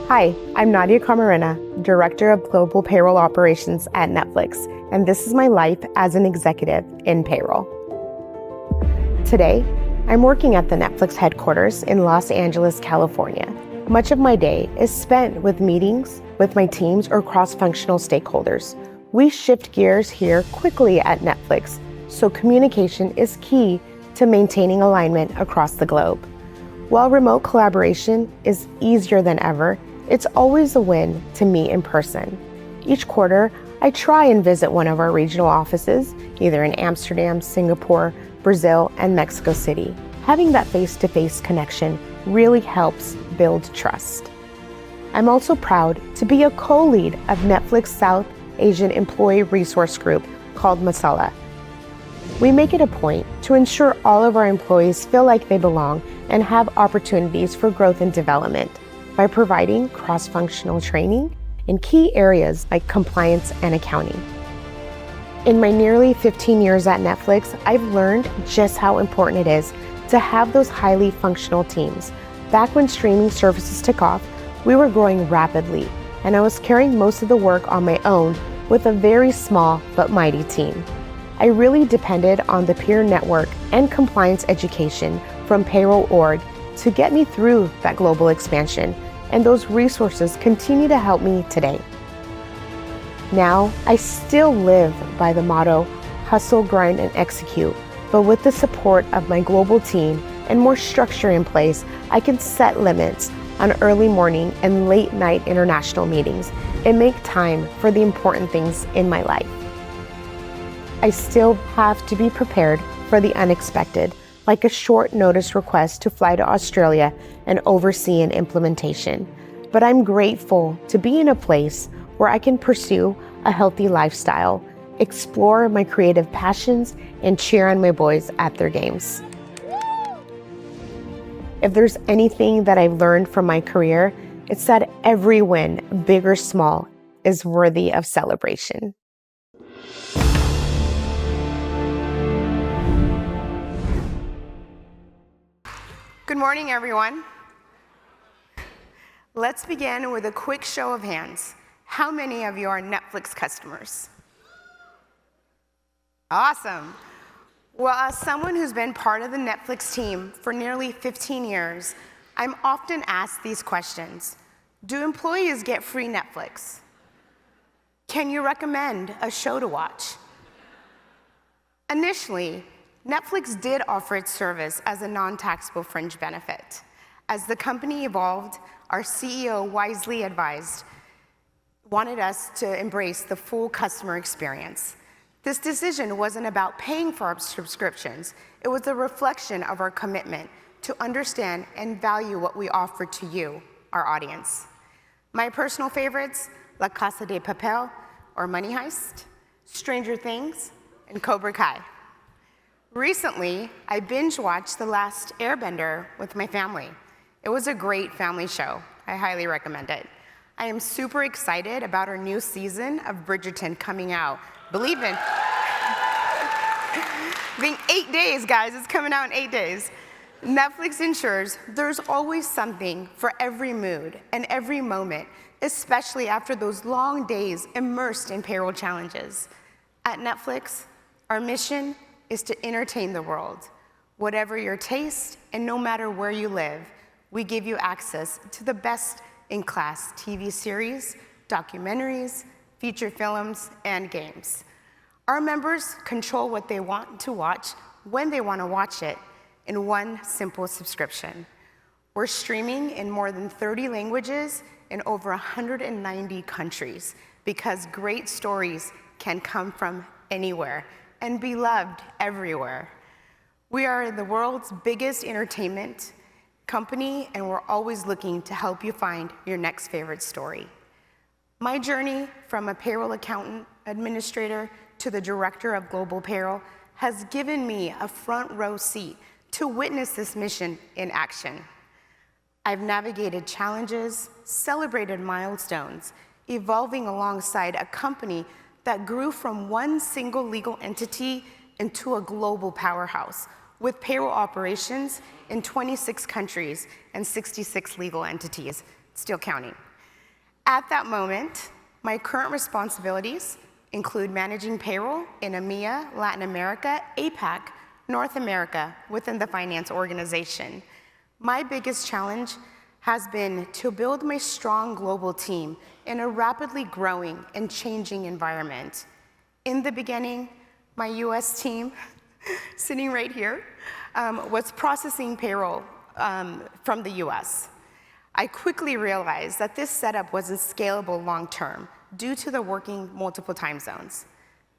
Hi, I'm Nadia Camarena, Director of Global Payroll Operations at Netflix, and this is my life as an executive in payroll. Today, I'm working at the Netflix headquarters in Los Angeles, California. Much of my day is spent with meetings with my teams or cross-functional stakeholders. We shift gears here quickly at Netflix, so communication is key to maintaining alignment across the globe. While remote collaboration is easier than ever, it's always a win to meet in person. Each quarter, I try and visit one of our regional offices, either in Amsterdam, Singapore, Brazil, and Mexico City. Having that face-to-face connection really helps build trust. I'm also proud to be a co-lead of Netflix South Asian Employee Resource Group called Masala. We make it a point to ensure all of our employees feel like they belong and have opportunities for growth and development by providing cross-functional training in key areas like compliance and accounting. In my nearly 15 years at Netflix, I've learned just how important it is to have those highly functional teams. Back when streaming services took off, we were growing rapidly, and I was carrying most of the work on my own with a very small but mighty team. I really depended on the peer network and compliance education from Payroll org to get me through that global expansion, and those resources continue to help me today. Now, I still live by the motto, hustle, grind, and execute, but with the support of my global team and more structure in place, I can set limits on early morning and late night international meetings and make time for the important things in my life. I still have to be prepared for the unexpected, like a short notice request to fly to Australia and oversee an implementation. But I'm grateful to be in a place where I can pursue a healthy lifestyle, explore my creative passions, and cheer on my boys at their games. If there's anything that I've learned from my career, it's that every win, big or small, is worthy of celebration. Good morning, everyone. Let's begin with a quick show of hands. How many of you are Netflix customers? Awesome. Well, as someone who's been part of the Netflix team for nearly 15 years, I'm often asked these questions. Do employees get free Netflix? Can you recommend a show to watch? Initially, Netflix did offer its service as a non-taxable fringe benefit. As the company evolved, our CEO wisely wanted us to embrace the full customer experience. This decision wasn't about paying for our subscriptions. It was a reflection of our commitment to understand and value what we offer to you, our audience. My personal favorites, La Casa de Papel or Money Heist, Stranger Things, and Cobra Kai. Recently, I binge-watched The Last Airbender with my family. It was a great family show. I highly recommend it. I am super excited about our new season of Bridgerton coming out. Believe it. Being 8 days, guys. It's coming out in 8 days. Netflix ensures there's always something for every mood and every moment, especially after those long days immersed in payroll challenges. At Netflix, our mission is to entertain the world. Whatever your taste and no matter where you live, we give you access to the best-in-class TV series, documentaries, feature films, and games. Our members control what they want to watch when they want to watch it in one simple subscription. We're streaming in more than 30 languages in over 190 countries because great stories can come from anywhere and be loved everywhere. We are the world's biggest entertainment company, and we're always looking to help you find your next favorite story. My journey from a payroll accountant administrator to the director of global payroll has given me a front row seat to witness this mission in action. I've navigated challenges, celebrated milestones, evolving alongside a company that grew from one single legal entity into a global powerhouse with payroll operations in 26 countries and 66 legal entities, still counting. At that moment, my current responsibilities include managing payroll in EMEA, Latin America, APAC, North America within the finance organization. My biggest challenge has been to build my strong global team in a rapidly growing and changing environment. In the beginning, my US team, sitting right here, was processing payroll from the US. I quickly realized that this setup wasn't scalable long-term due to the working multiple time zones.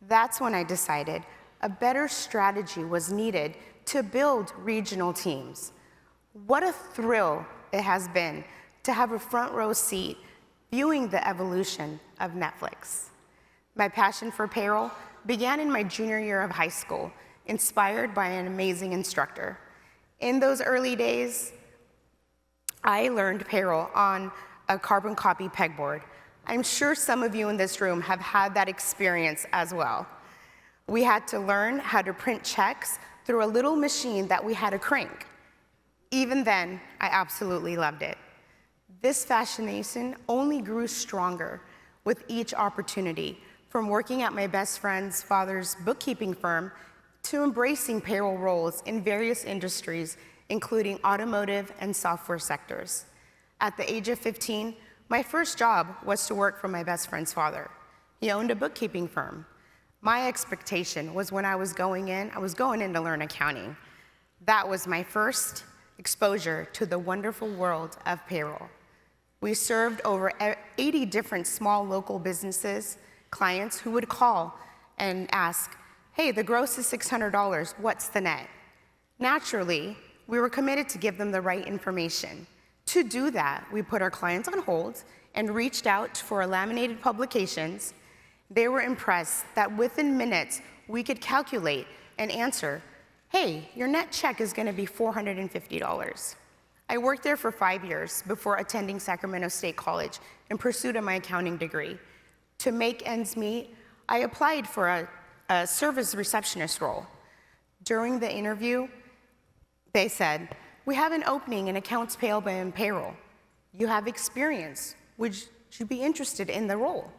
That's when I decided a better strategy was needed to build regional teams. What a thrill it has been to have a front row seat viewing the evolution of Netflix. My passion for payroll began in my junior year of high school, inspired by an amazing instructor. In those early days, I learned payroll on a carbon copy pegboard. I'm sure some of you in this room have had that experience as well. We had to learn how to print checks through a little machine that we had to crank. Even then, I absolutely loved it. This fascination only grew stronger with each opportunity, from working at my best friend's father's bookkeeping firm to embracing payroll roles in various industries, including automotive and software sectors. At the age of 15, my first job was to work for my best friend's father. He owned a bookkeeping firm. My expectation was when I was going in to learn accounting. That was my first exposure to the wonderful world of payroll. We served over 80 different small local businesses, clients who would call and ask, hey, the gross is $600, what's the net? Naturally, we were committed to give them the right information. To do that, we put our clients on hold and reached out for laminated publications. They were impressed that within minutes, we could calculate and answer, hey, your net check is gonna be $450. I worked there for 5 years before attending Sacramento State College in pursuit of my accounting degree. To make ends meet, I applied for a service receptionist role. During the interview, they said, we have an opening in accounts payable and payroll. You have experience. Would you be interested in the role?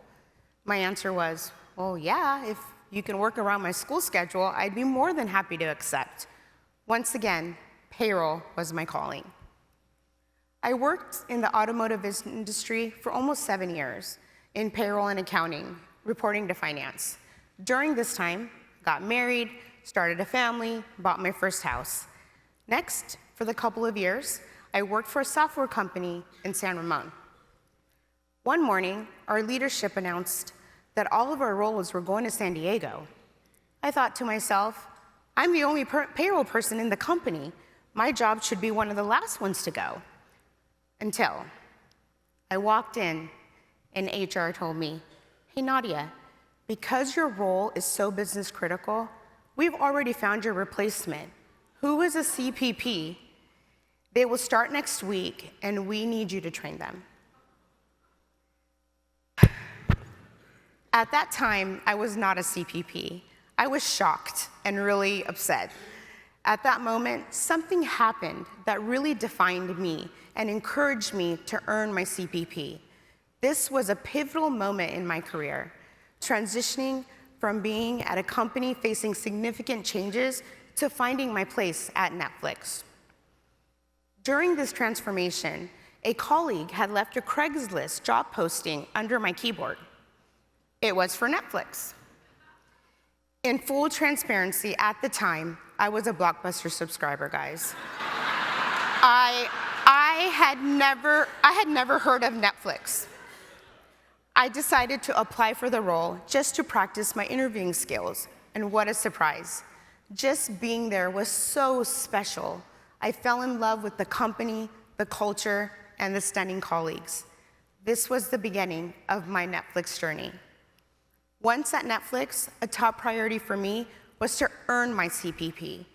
My answer was, well, yeah, if you can work around my school schedule, I'd be more than happy to accept. Once again, payroll was my calling. I worked in the automotive industry for almost 7 years in payroll and accounting, reporting to finance. During this time, got married, started a family, bought my first house. Next, for the couple of years, I worked for a software company in San Ramon. One morning, our leadership announced that all of our roles were going to San Diego. I thought to myself, I'm the only payroll person in the company. My job should be one of the last ones to go. Until I walked in and HR told me, hey Nadia, because your role is so business critical, we've already found your replacement, who is a CPP. They will start next week and we need you to train them. At that time, I was not a CPP. I was shocked and really upset. At that moment, something happened that really defined me and encouraged me to earn my CPP. This was a pivotal moment in my career, transitioning from being at a company facing significant changes to finding my place at Netflix. During this transformation, a colleague had left a Craigslist job posting under my keyboard. It was for Netflix. In full transparency, at the time, I was a Blockbuster subscriber, guys. I had never heard of Netflix. I decided to apply for the role just to practice my interviewing skills, and what a surprise. Just being there was so special. I fell in love with the company, the culture, and the stunning colleagues. This was the beginning of my Netflix journey. Once at Netflix, a top priority for me was to earn my CPP.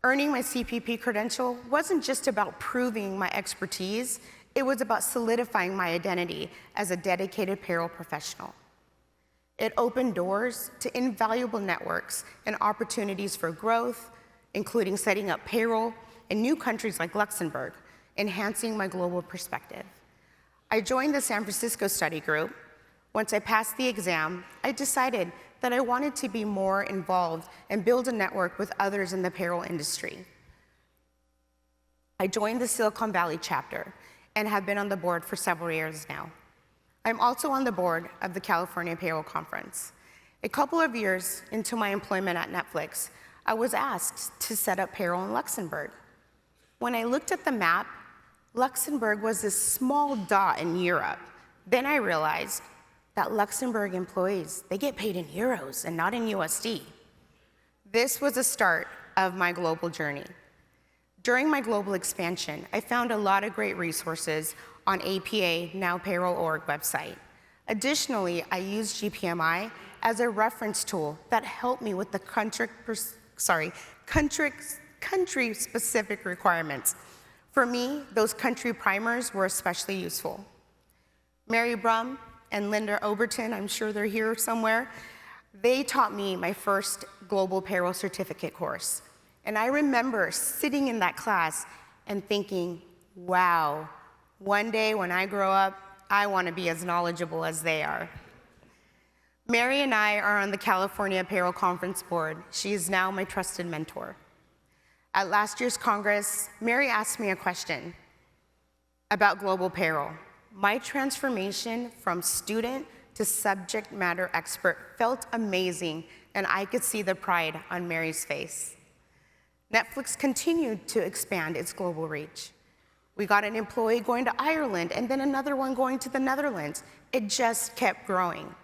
Earning my CPP credential wasn't just about proving my expertise, it was about solidifying my identity as a dedicated payroll professional. It opened doors to invaluable networks and opportunities for growth, including setting up payroll in new countries like Luxembourg, enhancing my global perspective. I joined the San Francisco study group. Once I passed the exam, I decided that I wanted to be more involved and build a network with others in the payroll industry. I joined the Silicon Valley chapter and have been on the board for several years now. I'm also on the board of the California Payroll Conference. A couple of years into my employment at Netflix, I was asked to set up payroll in Luxembourg. When I looked at the map, Luxembourg was this small dot in Europe. Then I realized that Luxembourg employees, they get paid in euros and not in USD. This was the start of my global journey. During my global expansion, I found a lot of great resources on APA, now Payroll.org website. Additionally, I used GPMI as a reference tool that helped me with the country-specific requirements. For me, those country primers were especially useful. Mary Brum and Linda Oberton, I'm sure they're here somewhere, they taught me my first global payroll certificate course. And I remember sitting in that class and thinking, wow, one day when I grow up, I want to be as knowledgeable as they are. Mary and I are on the California Payroll Conference board. She is now my trusted mentor. At last year's Congress, Mary asked me a question about global payroll. My transformation from student to subject matter expert felt amazing, and I could see the pride on Mary's face. Netflix continued to expand its global reach. We got an employee going to Ireland and then another one going to the Netherlands. It just kept growing.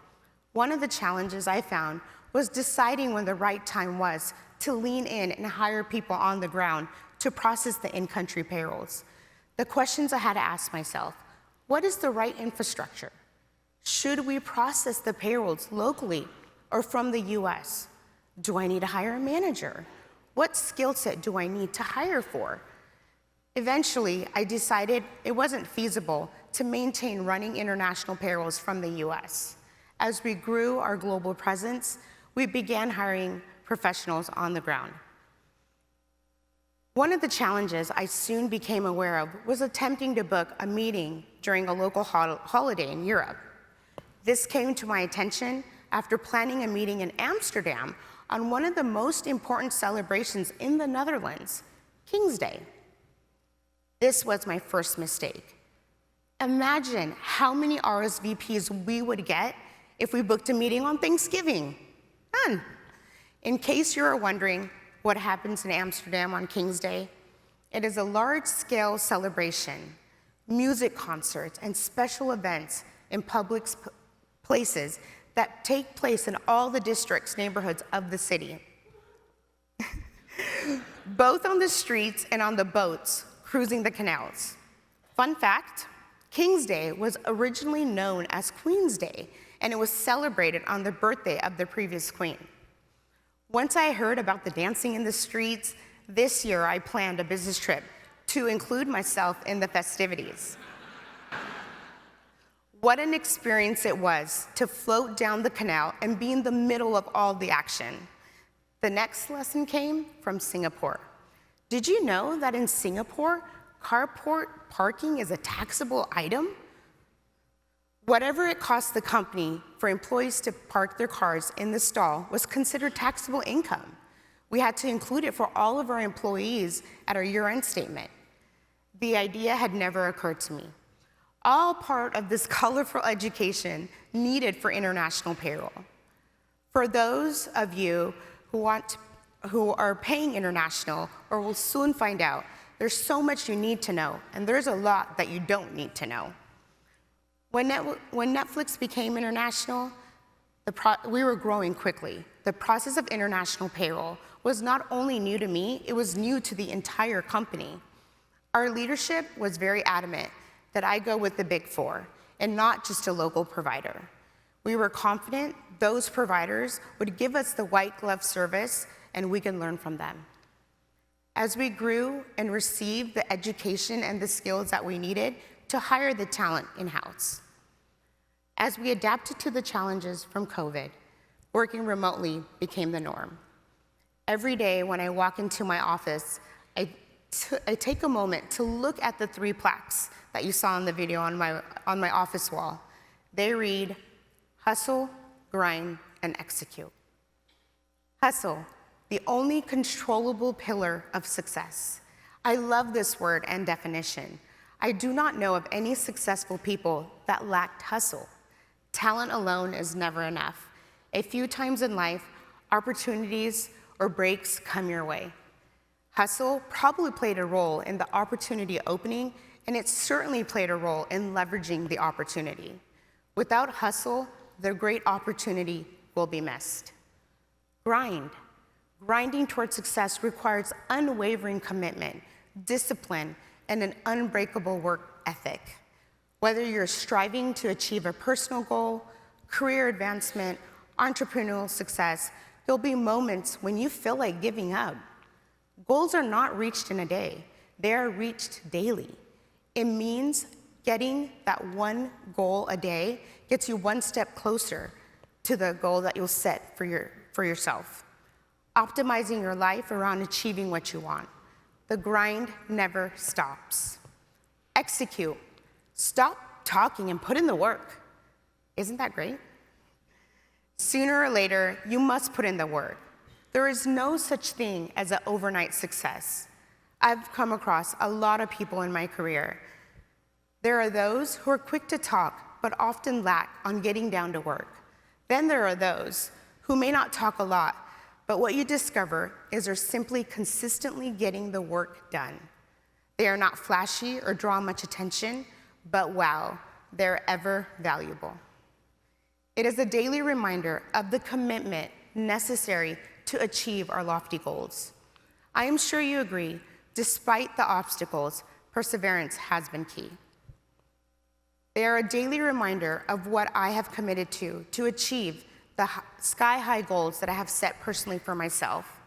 One of the challenges I found was deciding when the right time was to lean in and hire people on the ground to process the in-country payrolls. The questions I had to ask myself: what is the right infrastructure? Should we process the payrolls locally or from the US? Do I need to hire a manager? What skill set do I need to hire for? Eventually, I decided it wasn't feasible to maintain running international payrolls from the US. As we grew our global presence, we began hiring professionals on the ground. One of the challenges I soon became aware of was attempting to book a meeting during a local holiday in Europe. This came to my attention after planning a meeting in Amsterdam on one of the most important celebrations in the Netherlands, King's Day. This was my first mistake. Imagine how many RSVPs we would get if we booked a meeting on Thanksgiving. None. In case you're wondering what happens in Amsterdam on King's Day, it is a large-scale celebration, music concerts, and special events in public places that take place in all the districts, neighborhoods of the city. Both on the streets and on the boats cruising the canals. Fun fact, King's Day was originally known as Queen's Day, and it was celebrated on the birthday of the previous queen. Once I heard about the dancing in the streets, this year I planned a business trip to include myself in the festivities. What an experience it was to float down the canal and be in the middle of all the action. The next lesson came from Singapore. Did you know that in Singapore, carport parking is a taxable item? Whatever it cost the company for employees to park their cars in the stall was considered taxable income. We had to include it for all of our employees at our year-end statement. The idea had never occurred to me. All part of this colorful education needed for international payroll. For those of you who are paying international or will soon find out, there's so much you need to know, and there's a lot that you don't need to know. When Netflix became international, we were growing quickly. The process of international payroll was not only new to me, it was new to the entire company. Our leadership was very adamant that I go with the Big Four and not just a local provider. We were confident those providers would give us the white glove service and we could learn from them. As we grew and received the education and the skills that we needed to hire the talent in-house. As we adapted to the challenges from COVID, working remotely became the norm. Every day when I walk into my office, I I take a moment to look at the 3 plaques that you saw in the video on my office wall. They read, hustle, grind, and execute. Hustle, the only controllable pillar of success. I love this word and definition. I do not know of any successful people that lacked hustle. Talent alone is never enough. A few times in life, opportunities or breaks come your way. Hustle probably played a role in the opportunity opening, and it certainly played a role in leveraging the opportunity. Without hustle, the great opportunity will be missed. Grind. Grinding towards success requires unwavering commitment, discipline, and an unbreakable work ethic. Whether you're striving to achieve a personal goal, career advancement, entrepreneurial success, there'll be moments when you feel like giving up. Goals are not reached in a day. They are reached daily. It means getting that one goal a day gets you one step closer to the goal that you'll set for yourself. Optimizing your life around achieving what you want. The grind never stops. Execute. Stop talking and put in the work. Isn't that great? Sooner or later, you must put in the work. There is no such thing as an overnight success. I've come across a lot of people in my career. There are those who are quick to talk, but often lack on getting down to work. Then there are those who may not talk a lot, but what you discover is they're simply consistently getting the work done. They are not flashy or draw much attention, but wow, they're ever valuable. It is a daily reminder of the commitment necessary to achieve our lofty goals. I am sure you agree, despite the obstacles, perseverance has been key. They are a daily reminder of what I have committed to achieve the sky-high goals that I have set personally for myself.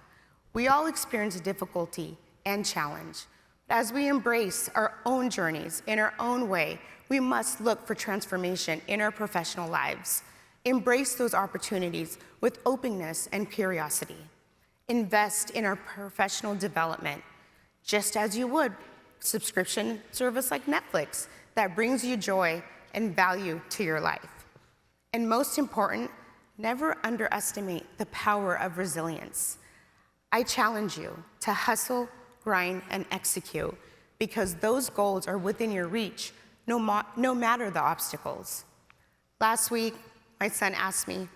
We all experience difficulty and challenge. As we embrace our own journeys in our own way, we must look for transformation in our professional lives. Embrace those opportunities with openness and curiosity. Invest in our professional development, just as you would subscription service like Netflix that brings you joy and value to your life. And most important, never underestimate the power of resilience. I challenge you to hustle, grind, and execute because those goals are within your reach, no matter the obstacles. Last week, my son asked me,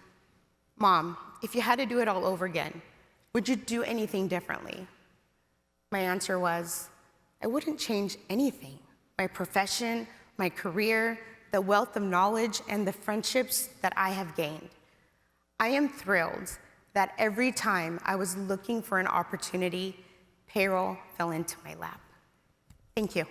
"Mom, if you had to do it all over again, would you do anything differently?" My answer was, I wouldn't change anything. My profession, my career, the wealth of knowledge, and the friendships that I have gained. I am thrilled that every time I was looking for an opportunity, Payroll fell into my lap. Thank you.